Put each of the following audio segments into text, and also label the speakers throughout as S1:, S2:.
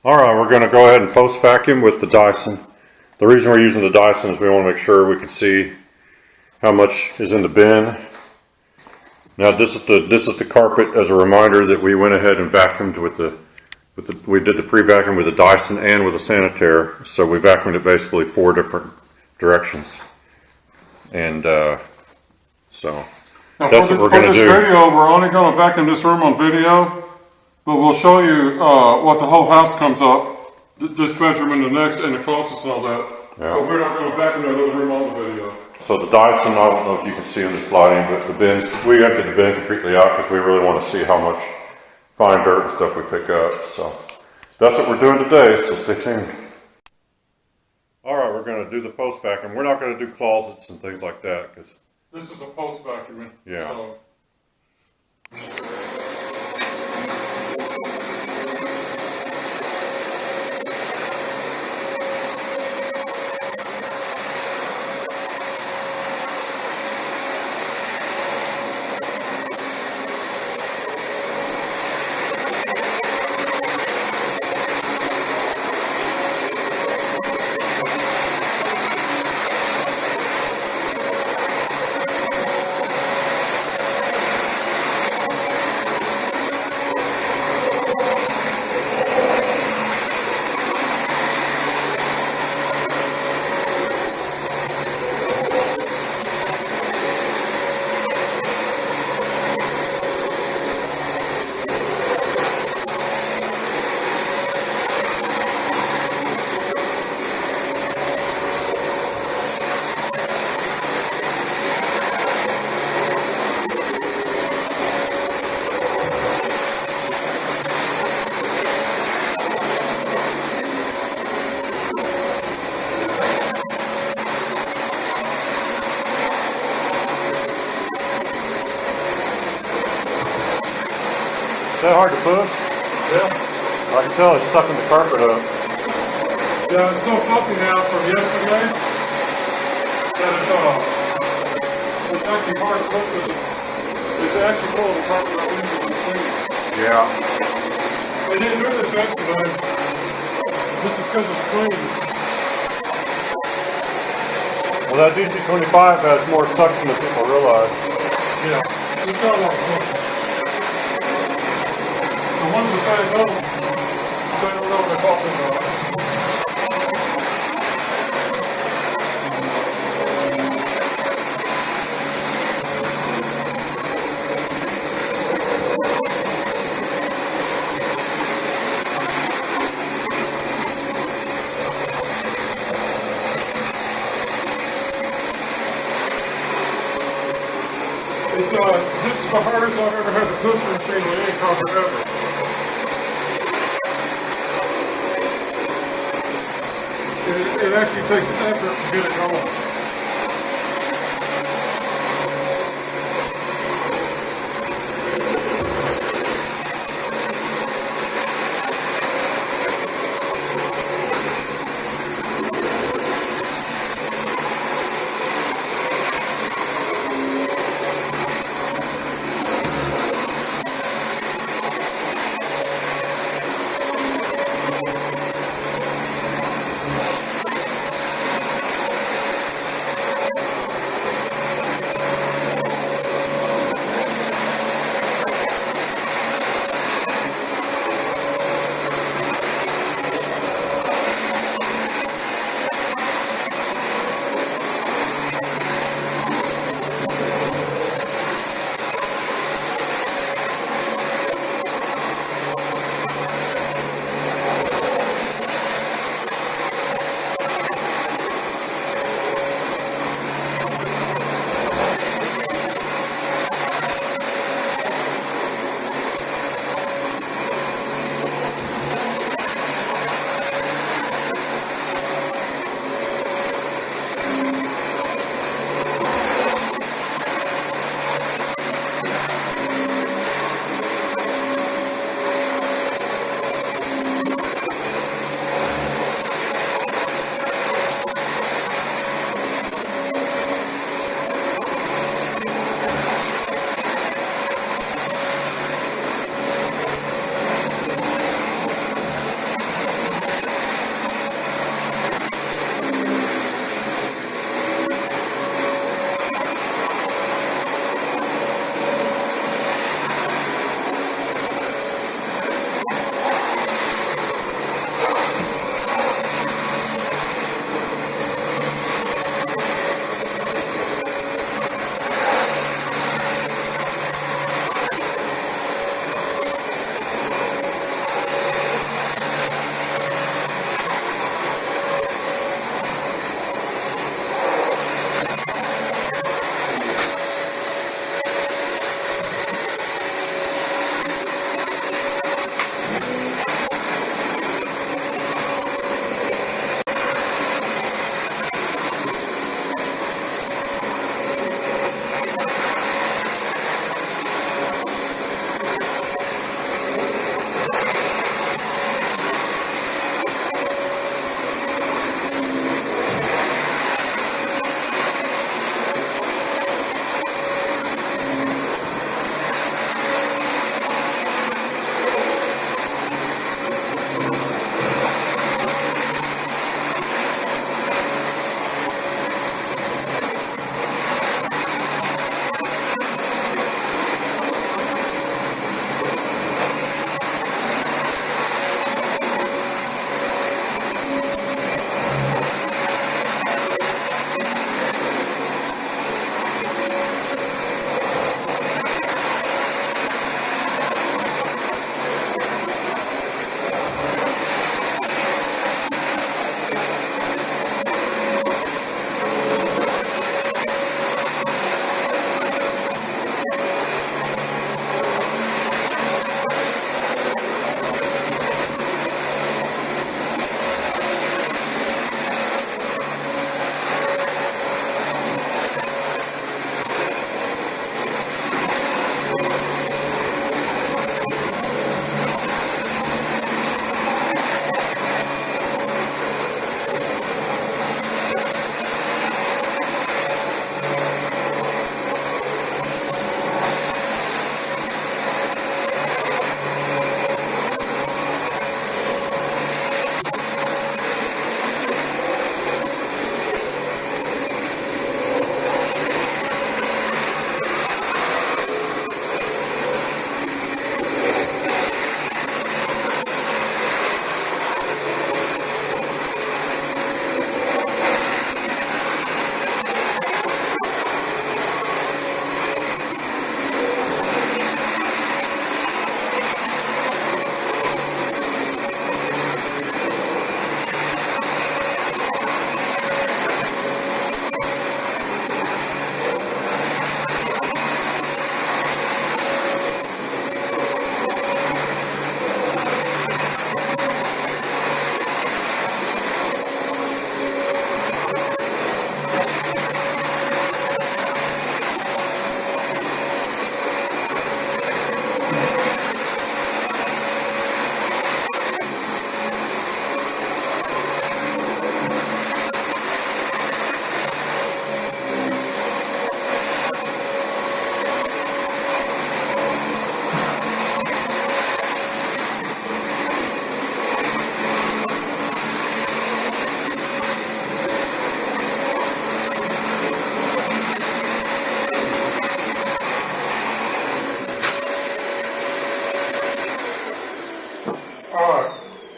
S1: Alright, we're going to go ahead and post vacuum with the Dyson. The reason we're using the Dyson is we want to make sure we can see how much is in the bin. Now this is the carpet as a reminder that we went ahead and vacuumed we did the pre-vacuum with the Dyson and with the Sanitaire. So we vacuumed it basically 4 different directions. And so
S2: now
S1: that's what we're going to do.
S2: For this video, we're only going to vacuum this room on video. But we'll show you what the whole house comes up, this bedroom and the next, and the closest and all that. Yeah. But we're not going to vacuum that little room on the video. So
S1: the Dyson, I don't know if you can see in this lighting, but the bins, we emptied the bin completely out because we really want to see how much fine dirt and stuff we pick up. So that's what we're doing today, so stay tuned. Alright, we're going to do the post vacuum. We're not going to do closets and things like that because
S2: this is a post vacuuming.
S1: Yeah.
S2: So.
S1: Is that hard to push?
S2: Yeah.
S1: I can tell it's sucking the carpet up.
S2: Yeah, it's so fluffy now from yesterday that it's actually hard to push because it's actually pulling the carpet out into the screen.
S1: Yeah.
S2: They didn't do this yesterday. This is because of screens.
S1: Well, that DC25 has more suction than people realize.
S2: Yeah. It's got a lot of push. The ones that say no, they don't know what they're talking about. This is the hardest I've ever had to push machine with any carpet ever. It actually takes effort to get it going.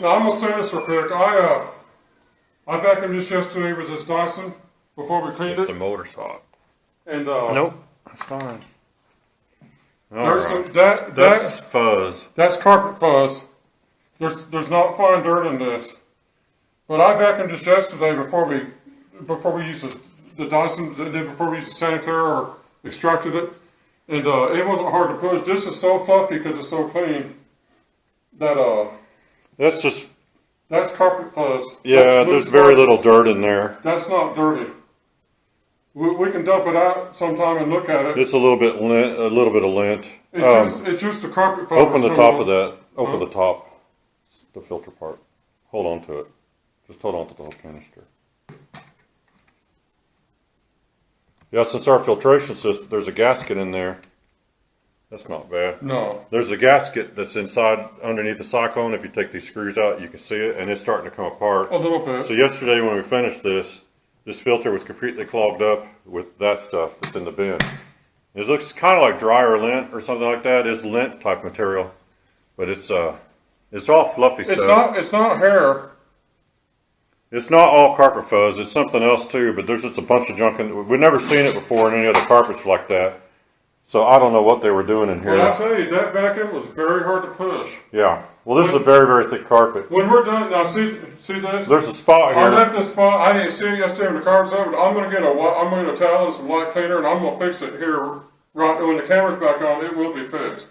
S2: Now I'm gonna say this real quick. I vacuumed this yesterday with this Dyson before we cleaned
S1: The
S2: it,
S1: motor's hot.
S2: and
S1: Nope, that's fine.
S2: there's
S1: Alright.
S2: some
S1: That's fuzz.
S2: that's carpet fuzz. There's not fine dirt in this. But I vacuumed this yesterday before we used the Dyson, before we used the Sanitaire or extracted it, and it wasn't hard to push. This is so fluffy because it's so clean that that's carpet fuzz.
S1: Yeah, there's very little dirt in there.
S2: That's not dirty. We can dump it out sometime and look at it.
S1: It's a little bit lint, a little bit of lint.
S2: It's just the carpet fuzz.
S1: Open the top of that. Open the top, the filter part. Hold on to it. Just hold on to the whole canister. Yeah, since our filtration system, there's a gasket in there. That's not bad.
S2: No.
S1: There's a gasket that's inside, underneath the cyclone. If you take these screws out, you can see it, and it's starting to come apart.
S2: A little bit.
S1: So yesterday when we finished this filter was completely clogged up with that stuff that's in the bin. It looks kind of like dryer lint or something like that. It's lint type material, but it's all fluffy stuff.
S2: It's not hair.
S1: It's not all carpet fuzz. It's something else too. But there's just a bunch of junk in. We've never seen it before in any other carpets like that. So I don't know what they were doing in here.
S2: Well, I tell you, that vacuum was very hard to push.
S1: Yeah. Well, this is a very, very thick carpet.
S2: When we're done, now see this?
S1: There's a spot
S2: I
S1: here.
S2: left this spot. I didn't see it yesterday when the car was over. I'm gonna get a towel and some light cleaner, and I'm gonna fix it here. Right when the camera's back on, it will be fixed.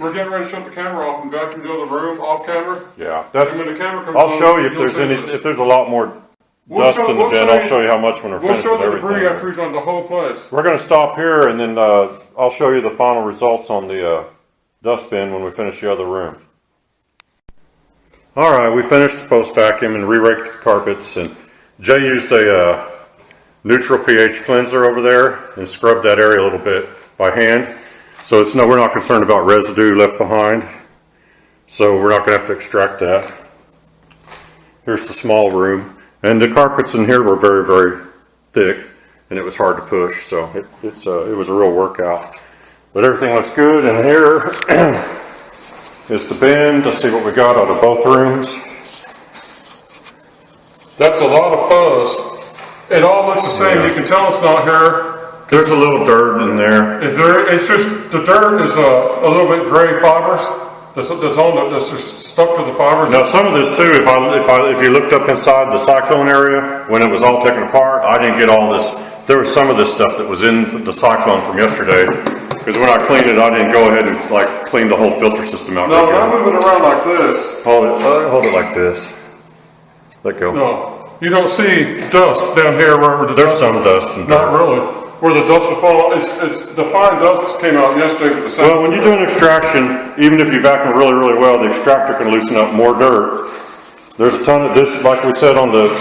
S2: We're getting ready to shut the camera off and vacuum the other room off camera.
S1: Yeah.
S2: And when the camera comes
S1: I'll
S2: on,
S1: show you if
S2: you'll
S1: there's
S2: see
S1: any.
S2: this.
S1: If there's a lot more dust in the bin, I'll show you how much when we're
S2: We'll
S1: finished
S2: show
S1: with
S2: the debris
S1: everything.
S2: after we've done the whole place.
S1: We're going to stop here, and then I'll show you the final results on the dust bin when we finish the other room. All right, we finished the post vacuum and re-raked the carpets, and Jay used a neutral pH cleanser over there and scrubbed that area a little bit by hand. So we're not concerned about residue left behind. So we're not going to have to extract that. Here's the small room, and the carpets in here were very, very thick, and it was hard to push. So it was a real workout. But everything looks good, and here is the bin to see what we got out of both rooms.
S2: That's a lot of fuzz. It all looks the same.
S1: Yeah.
S2: You can tell it's not hair.
S1: There's a little dirt in there.
S2: It's just the dirt is a little bit gray fibers that's just stuck to the fibers.
S1: Now some of this too, if you looked up inside the cyclone area when it was all taken apart, I didn't get all this. There was some of this stuff that was in the cyclone from yesterday, because when I cleaned it, I didn't go ahead and clean the whole filter system out.
S2: No, when I move it around like this.
S1: Hold it like this. Let go.
S2: No, you don't see dust down here where the
S1: There's some dust and
S2: Not really. Where the dust will fall, it's the fine dust came out yesterday with the same.
S1: Well, when you do an extraction, even if you vacuum really, really well, the extractor can loosen up more dirt. There's a ton of this, like we said on the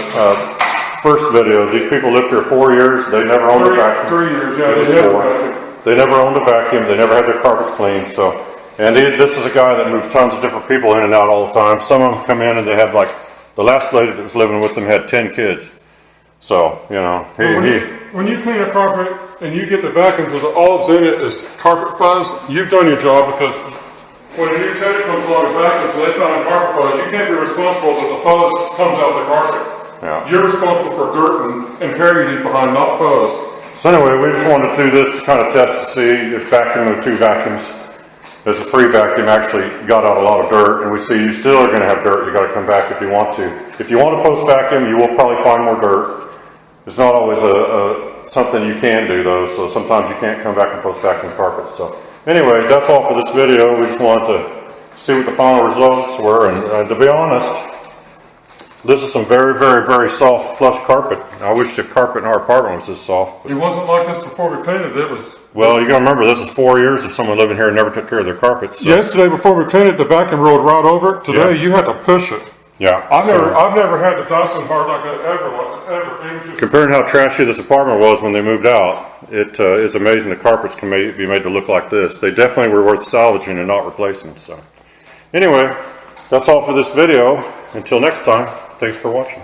S1: first video, these people lived here 4 years, they never owned a vacuum.
S2: 3 years, yeah.
S1: It was
S2: they
S1: 4. They never owned a vacuum, they never had their carpets cleaned, so. And this is a guy that moves tons of different people in and out all the time. Some of them come in and they have the last lady that was living with them had 10 kids. So, you know,
S2: when you clean a carpet and you get the vacuum because all that's in it is carpet fuzz, you've done your job, because when a new tenant comes along and vacuums and they found carpet fuzz, you can't be responsible that the fuzz comes out the carpet.
S1: Yeah.
S2: You're responsible for dirt and hair you leave behind, not fuzz.
S1: So anyway, we just wanted to do this to kind of test to see if vacuuming with 2 vacuums as a pre-vacuum actually got out a lot of dirt, and we see you still are going to have dirt. You got to come back if you want to. If you want to post vacuum, you will probably find more dirt. It's not always something you can do though, so sometimes you can't come back and post vacuum carpets. So anyway, that's all for this video. We just wanted to see what the final results were, and to be honest, this is some very, very, very soft plush carpet. I wish the carpet in our apartment was this soft.
S2: It wasn't like this before we cleaned it. It was.
S1: Well, you gotta remember, this is 4 years of someone living here and never took care of their carpets. So.
S2: Yesterday, before we cleaned it, the vacuum rolled right over it. Today,
S1: Yeah.
S2: you had to push it.
S1: Yeah.
S2: I've never had the Dyson hard like that ever. It was just,
S1: Comparing how trashy this apartment was when they moved out, it is amazing the carpets can be made to look like this. They definitely were worth salvaging and not replacing. So, anyway, that's all for this video. Until next time, thanks for watching.